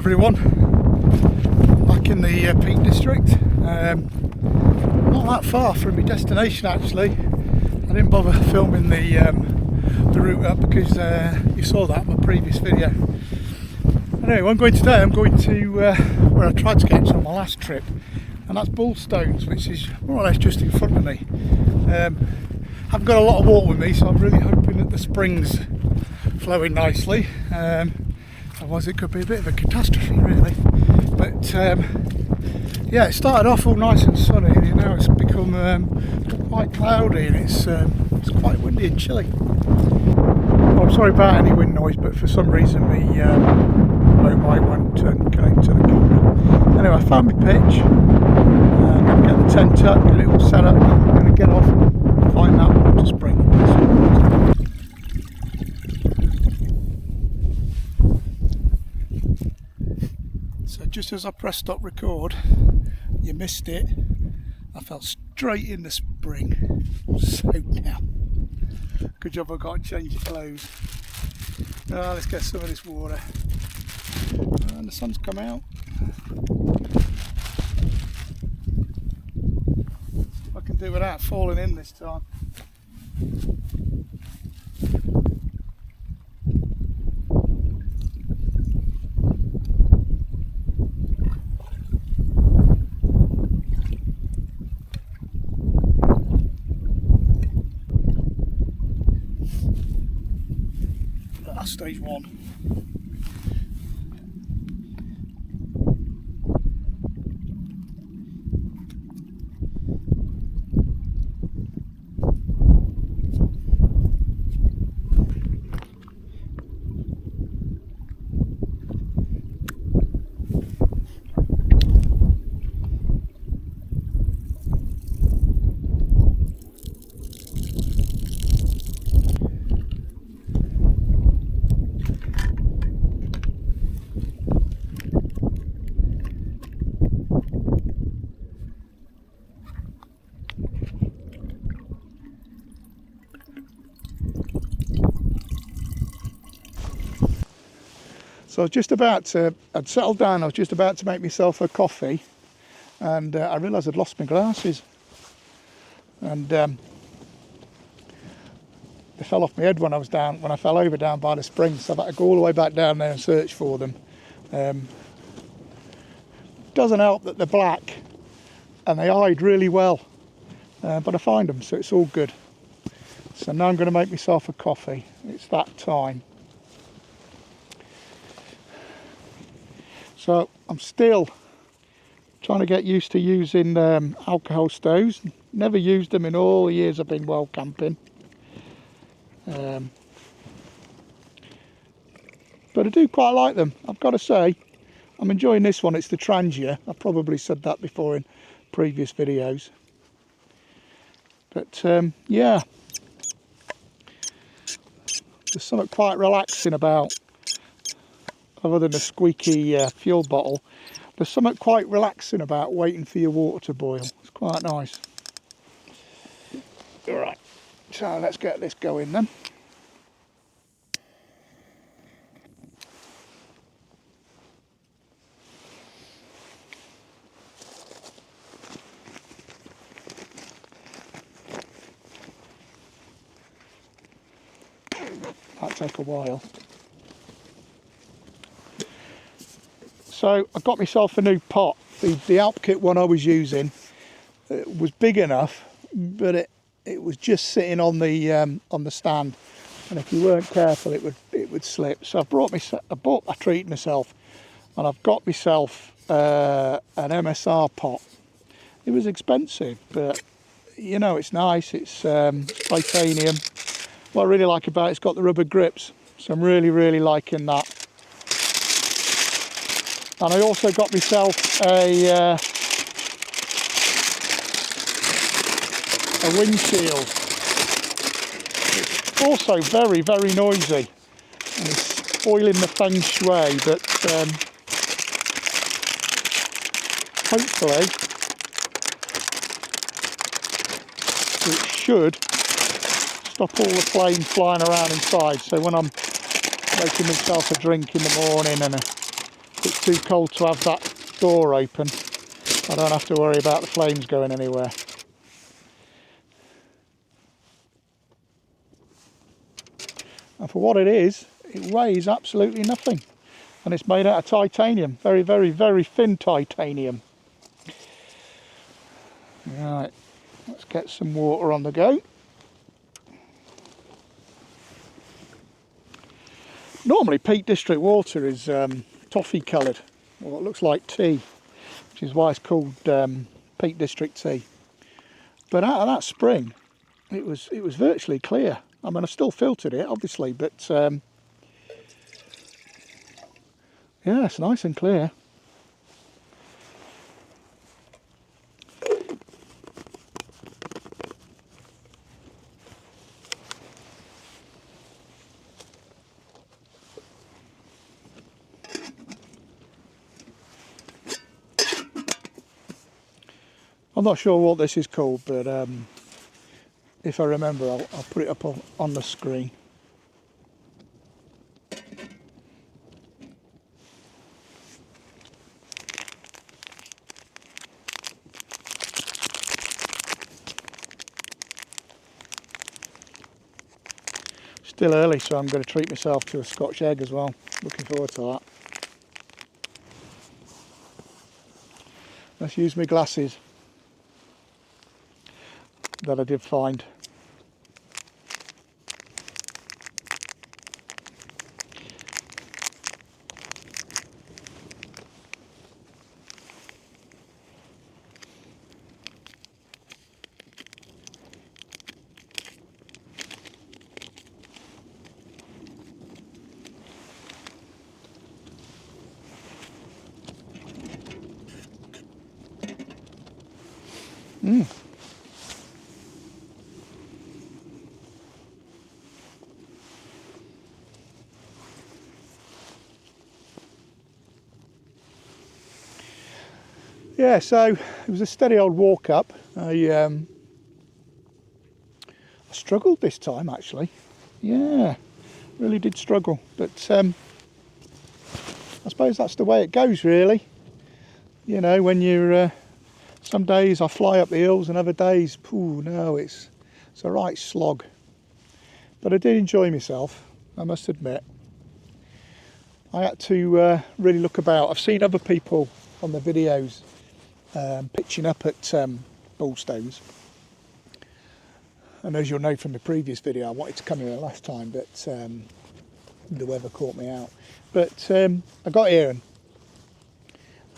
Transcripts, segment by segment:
everyone, back in the Peak District, not that far from my destination actually. I didn't bother filming the route up because you saw that in my previous video. Anyway, where I'm going today, I'm going to where I tried to get to on my last trip, and that's Bullstones, which is more or less just in front of me. I've got a lot of water with me, so I'm really hoping that the spring's flowing nicely. Otherwise it could be a bit of a catastrophe really. But yeah, it started off all nice and sunny, and now it's become quite cloudy, and it's quite windy and chilly. Well, I'm sorry about any wind noise, but for some reason the remote mic won't connect to the camera. Anyway, I found my pitch. I'm going to get the tent up, get it all set up. I'm going to get off and find that water spring. So just as I pressed stop record, you missed it. I fell straight in the spring. Soaked now. Good job I got to change of clothes. Let's get some of this water. And the sun's come out. I can do without falling in this time. That's stage one. So I was just about to, I'd settled down, I was just about to make myself a coffee, and I realised I'd lost my glasses, and they fell off my head when I fell over down by the spring, so I had to go all the way back down there and search for them. Doesn't help that they're black and they hide really well, but I find them, so it's all good. So now I'm going to make myself a coffee. It's that time. So I'm still trying to get used to using alcohol stoves. Never used them in all the years I've been wild camping. But I do quite like them, I've got to say. I'm enjoying this one, it's the Trangia. I've probably said that before in previous videos. But yeah, there's something quite relaxing about, other than a squeaky fuel bottle, there's something quite relaxing about waiting for your water to boil. It's quite nice. Alright, so let's get this going then. That'll take a while. So I got myself a new pot. The Alp Kit one I was using was big enough, but it was just sitting on the stand, and if you weren't careful it would slip. So I bought a treat myself, and I've got myself an MSR pot. It was expensive, but you know, it's nice. It's titanium. What I really like about it's got the rubber grips, so I'm really liking that. And I also got myself a windshield. It's also very noisy, and it's spoiling the feng shui, but hopefully it should stop all the flames flying around inside. So when I'm making myself a drink in the morning and if it's too cold to have that door open, I don't have to worry about the flames going anywhere. And for what it is, it weighs absolutely nothing. And it's made out of titanium, very, very, very thin titanium. Right, let's get some water on the go. Normally Peak District water is toffee coloured, well, it looks like tea, which is why it's called Peak District tea. But out of that spring, it was virtually clear. I mean, I still filtered it, obviously, but yeah, it's nice and clear. I'm not sure what this is called, but if I remember, I'll put it up on the screen. Still early, so I'm going to treat myself to a Scotch egg as well. Looking forward to that. Let's use my glasses that I did find. Yeah, so it was a steady old walk up. I struggled this time actually. Yeah, really did struggle, but I suppose that's the way it goes really. You know, when you're some days I fly up the hills and other days, pooh, no, it's a right slog. But I did enjoy myself, I must admit. I had to really look about. I've seen other people on the videos pitching up at Bullstones, and as you'll know from the previous video, I wanted to come here last time, but the weather caught me out. But I got here and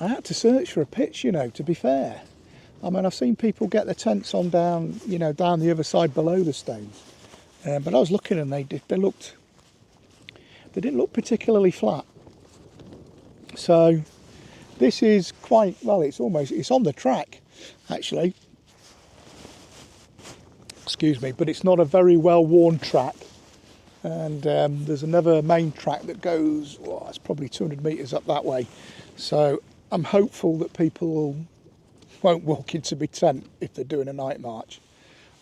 I had to search for a pitch, you know, to be fair. I mean, I've seen people get their tents on down, you know, down the other side below the stones, but I was looking and they didn't look particularly flat. So this is quite, well, it's on the track actually, excuse me, but it's not a very well worn track. And there's another main track that goes, well, it's probably 200 metres up that way. So I'm hopeful that people won't walk into my tent if they're doing a night march,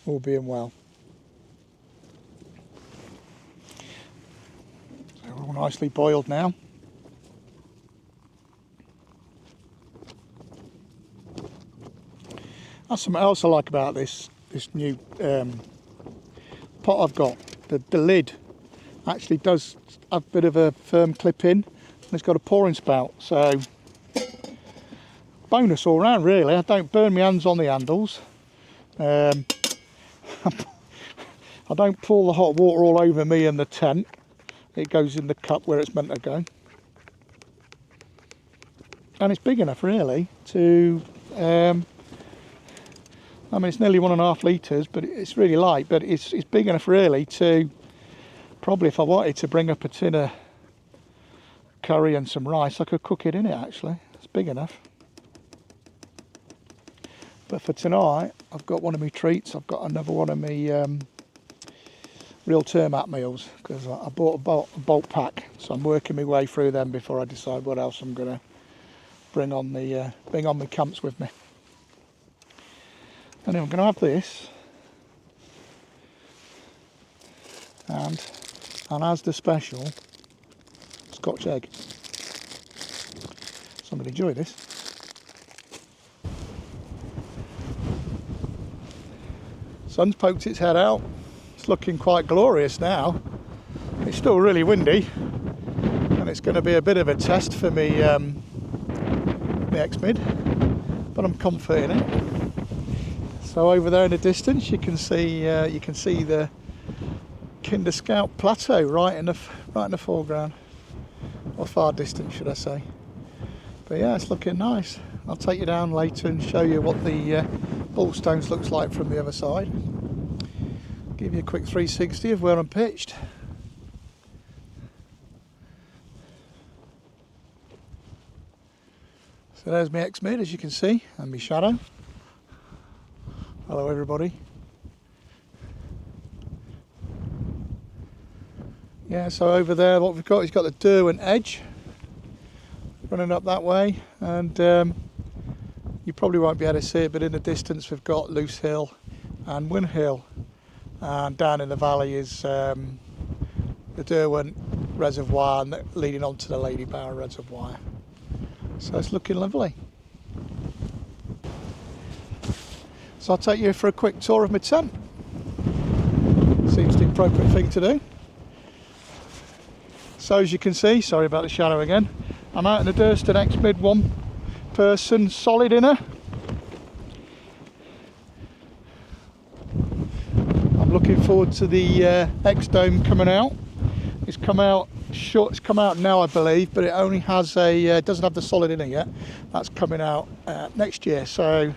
all being well. So we're all nicely boiled now. That's something else I like about this new pot I've got. The lid actually does have a bit of a firm clip in, and it's got a pouring spout, so bonus all round really. I don't burn my hands on the handles. I don't pour the hot water all over me and the tent. It goes in the cup where it's meant to go. And it's big enough really to I mean, it's nearly 1.5 litres, but it's really light, but it's big enough really to, probably if I wanted to bring up a tin of curry and some rice, I could cook it in it actually. It's big enough. But for tonight, I've got one of my treats. I've got another one of my real Termat meals, because I bought a bulk pack, so I'm working my way through them before I decide what else I'm going to bring on my camps with me. Anyway, I'm going to have this, and as the special, Scotch egg. I'm going to enjoy this. Sun's poked its head out. It's looking quite glorious now. It's still really windy, and it's going to be a bit of a test for me, the X-Mid, but I'm confident in it. So over there in the distance, you can see the Kinder Scout Plateau right in the foreground, or far distance, should I say? But yeah, it's looking nice. I'll take you down later and show you what the Bullstones looks like from the other side. Give you a quick 360 of where I'm pitched. So there's my X-Mid, as you can see, and my shadow. Hello everybody. Yeah, so over there what we've got, he's got the Derwent Edge running up that way, and you probably won't be able to see it, but in the distance we've got Loose Hill and Win Hill, and down in the valley is the Derwent Reservoir and leading on to the Lady Bower Reservoir. So it's looking lovely. So I'll take you for a quick tour of my tent. Seems the appropriate thing to do. So as you can see, sorry about the shadow again, I'm out in the Durston X-Mid 1 person solid inner. I'm looking forward to the X-Dome coming out. It's come out short, it's come out now I believe, but it only has a, doesn't have the solid inner yet. That's coming out next year, so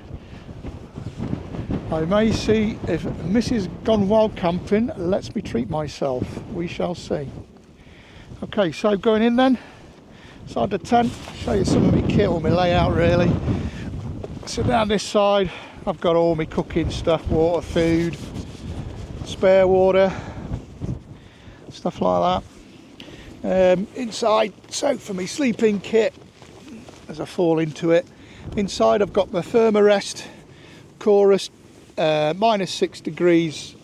I may see if Mrs. Gone Wild Camping lets me treat myself. We shall see. Okay, so going in then, inside the tent, show you some of my kit or my layout really. So down this side, I've got all my cooking stuff, water, food, spare water, stuff like that. Inside, so for my sleeping kit, as I fall into it, inside I've got my Thermarest Chorus -6 degrees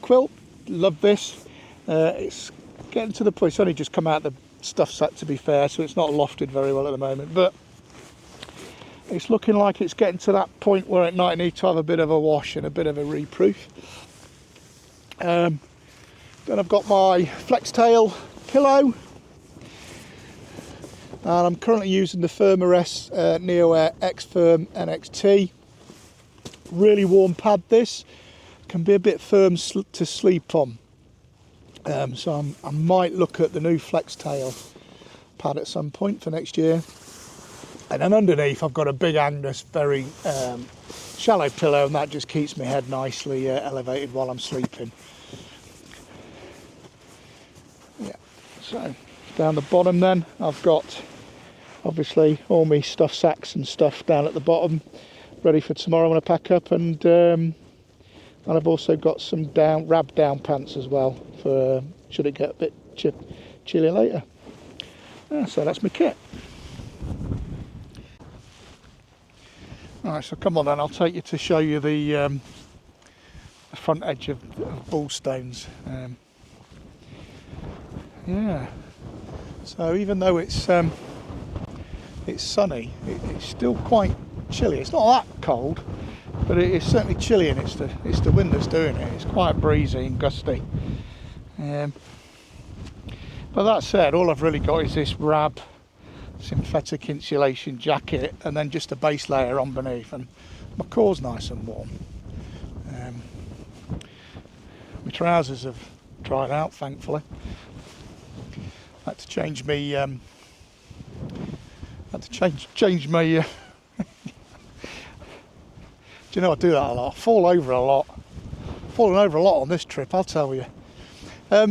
quilt. Love this. It's getting to the point, it's only just come out the stuff set to be fair, so it's not lofted very well at the moment, but it's looking like it's getting to that point where at night I need to have a bit of a wash and a bit of a reproof. Then I've got my Flextail pillow, and I'm currently using the Thermarest NeoAir X-Firm NXT. Really warm pad, this can be a bit firm to sleep on, so I might look at the new Flextail pad at some point for next year. And then underneath I've got a Big Angus very shallow pillow, and that just keeps my head nicely elevated while I'm sleeping. Yeah, so down the bottom then I've got obviously all my stuff sacks and stuff down at the bottom ready for tomorrow when I pack up, and I've also got some rab down pants as well for should it get a bit chilly later. So that's my kit. Alright, so come on then, I'll take you to show you the front edge of Bullstones. Yeah, so even though it's sunny, it's still quite chilly. It's not that cold, but it is certainly chilly, and it's the wind that's doing it. It's quite breezy and gusty. But that said, all I've really got is this Rab synthetic insulation jacket, and then just a base layer on beneath, and my core's nice and warm. My trousers have dried out, thankfully. I had to change me. Change my. Do you know I do that a lot? Fallen over a lot on this trip, I'll tell you.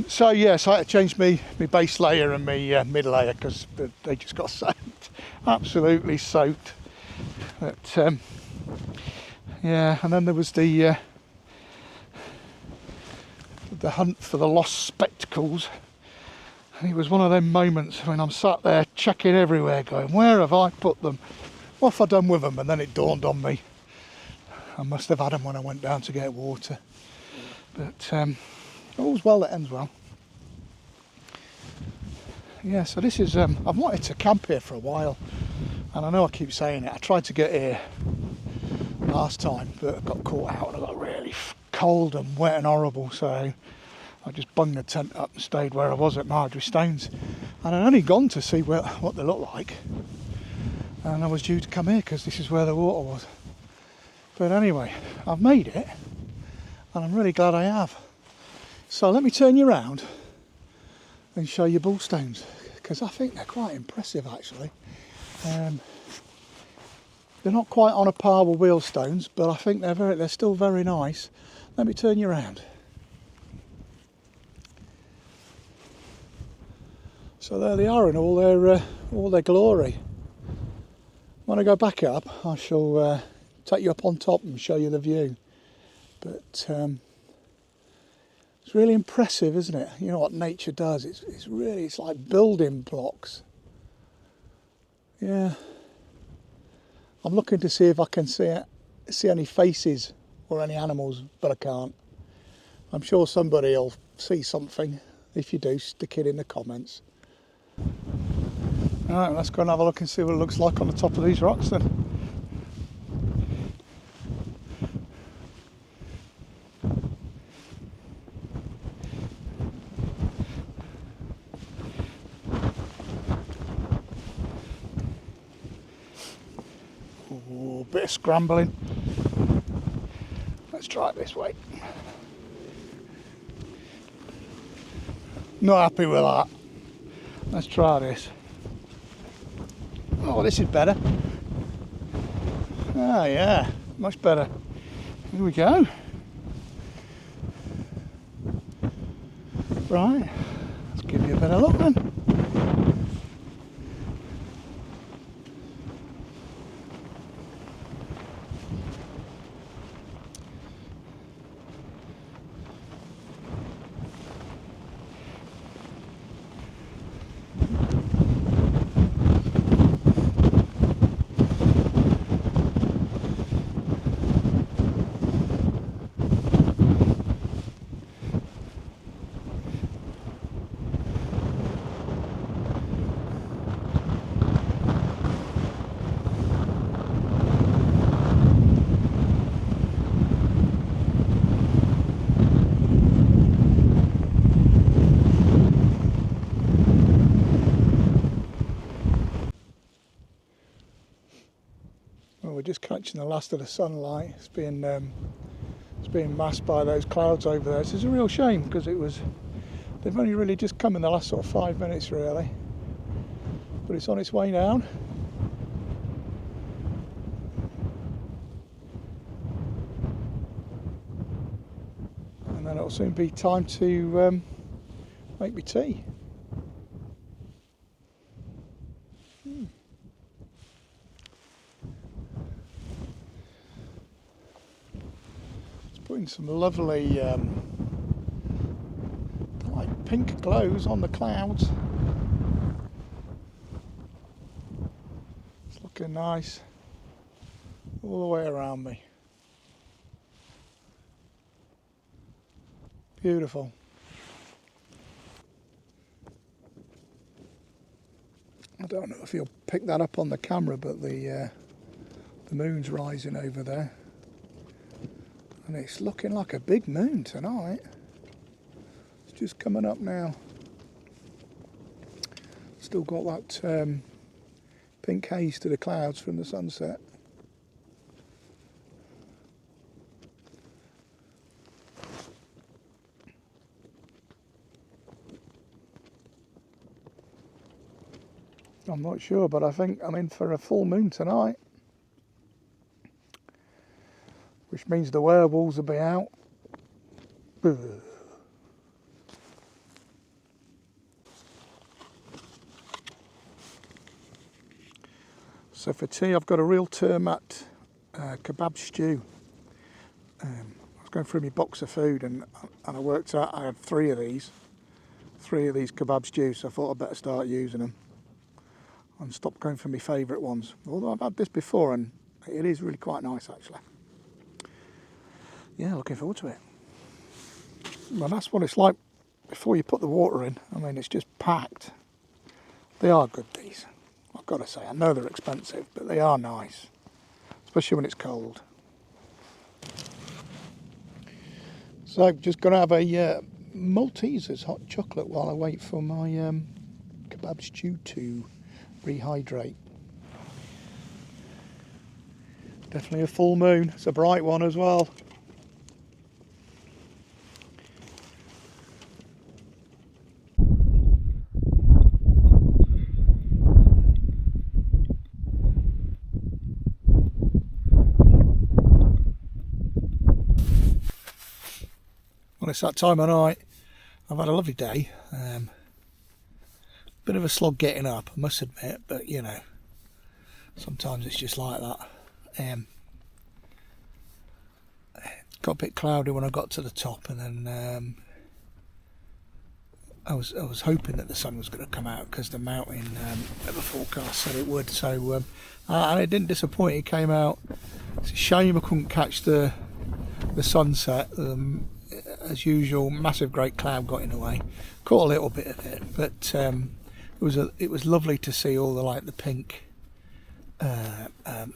So yes, I had to change my base layer and my mid layer because they just got soaked, absolutely soaked. But yeah, and then there was the hunt for the lost spectacles. And it was one of them moments when I'm sat there checking everywhere, going, where have I put them? What have I done with them? And then it dawned on me, I must have had them when I went down to get water. But all's well that ends well. Yeah, so this is, I've wanted to camp here for a while. And I know I keep saying it, I tried to get here last time, but I got caught out and I got really cold and wet and horrible, so I just bunged the tent up and stayed where I was at Marjorie Stones. And I'd only gone to see what they look like, and I was due to come here because this is where the water was. But anyway, I've made it, and I'm really glad I have. So let me turn you around and show you bullstones, because I think they're quite impressive actually. They're not quite on a par with wheelstones, but I think they're still very nice. Let me turn you around. So there they are in all their glory. When I go back up, I shall take you up on top and show you the view. But it's really impressive, isn't it? You know what nature does? It's like building blocks. Yeah. I'm looking to see if I can see any faces or any animals, but I can't. I'm sure somebody will see something. If you do, stick it in the comments. Alright, let's go and have a look and see what it looks like on the top of these rocks then. Ooh, bit of scrambling. Let's try it this way. Not happy with that. Let's try this. Oh, this is better. Oh yeah, much better. Here we go. Right, let's give you a better look then. Well, we're just catching the last of the sunlight. It's being masked by those clouds over there. It's a real shame because they've only really just come in the last sort of 5 minutes really. But it's on its way down. And then it'll soon be time to make me tea. Putting some lovely like pink glows on the clouds. It's looking nice all the way around me. Beautiful. I don't know if you'll pick that up on the camera, but the moon's rising over there. And it's looking like a big moon tonight. It's just coming up now. Still got that pink haze to the clouds from the sunset. I'm not sure, but I think I'm in for a full moon tonight. Which means the werewolves will be out. So for tea I've got a real Termat kebab stew. I was going through my box of food and I worked out I had three of these kebab stews, so I thought I'd better start using them and stop going for my favourite ones. Although I've had this before and it is really quite nice actually. Yeah, looking forward to it. Well, that's what it's like before you put the water in. I mean, it's just packed. They are good, these. I've got to say, I know they're expensive, but they are nice, especially when it's cold. So just going to have a Maltesers hot chocolate while I wait for my kebab stew to rehydrate. Definitely a full moon. It's a bright one as well. Well, it's that time of night. I've had a lovely day. Bit of a slog getting up, I must admit, but you know, sometimes it's just like that. It got a bit cloudy when I got to the top, and then I was hoping that the sun was going to come out because the mountain weather forecast said it would. So and it didn't disappoint. It came out. It's a shame I couldn't catch the sunset. As usual, massive great cloud got in the way. Caught a little bit of it, but it was lovely to see all the pink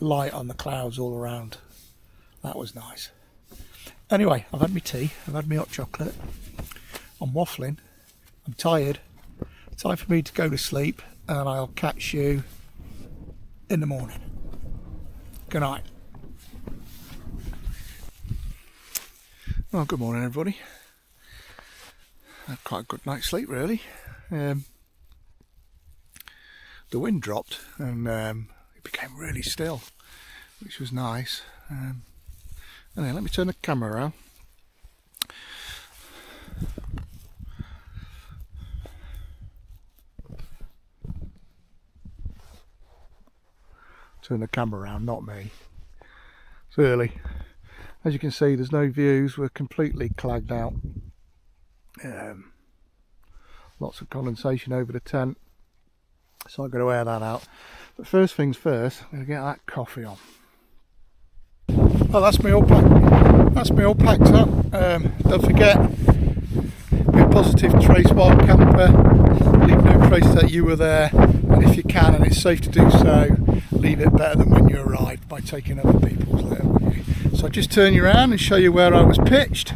light on the clouds all around. That was nice. Anyway, I've had my tea, I've had my hot chocolate, I'm waffling, I'm tired. Time for me to go to sleep, and I'll catch you in the morning. Good night. Well, good morning everybody. Had quite a good night's sleep really. The wind dropped and it became really still, which was nice. Anyway, let me turn the camera around. Turn the camera around, not me. It's early. As you can see, there's no views. We're completely clagged out. Lots of condensation over the tent, so I'm going to air that out. But first things first, I'm going to get that coffee on. Oh, that's me all packed. That's me all packed up. Don't forget, be a positive trace while camper. Leave no trace that you were there, and if you can, and it's safe to do so, leave it better than when you arrived by taking other people's litter with you. So I'll just turn you around and show you where I was pitched.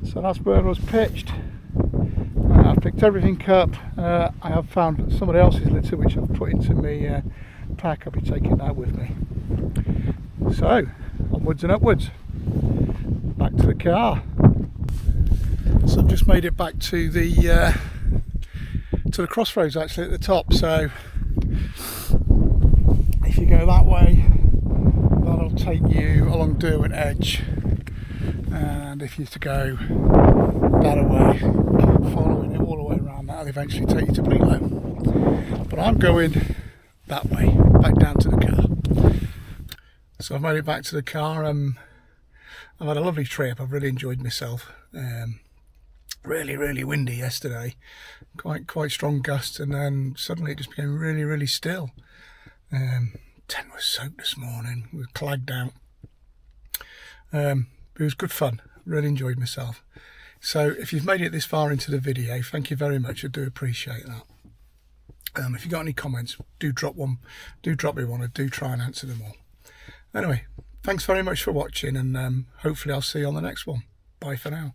So that's where I was pitched. I've picked everything up. I have found somebody else's litter which I've put into my pack. I'll be taking that with me. So, onwards and upwards. Back to the car. So I've just made it back to the crossroads actually at the top. So if you go that way, that'll take you along Derwent Edge, and if you're to go that way, following it all the way around, that'll eventually take you to Bleaklow. But I'm going that way, back down to the car. So I've made it back to the car. I've had a lovely trip. I've really enjoyed myself. Really windy yesterday, quite strong gusts, and then suddenly it just became really still. Tent was soaked this morning. We were clagged out. It was good fun. Really enjoyed myself. So if you've made it this far into the video, thank you very much. I do appreciate that. If you've got any comments, do drop me one. I do try and answer them all. Anyway, thanks very much for watching, and hopefully I'll see you on the next one. Bye for now.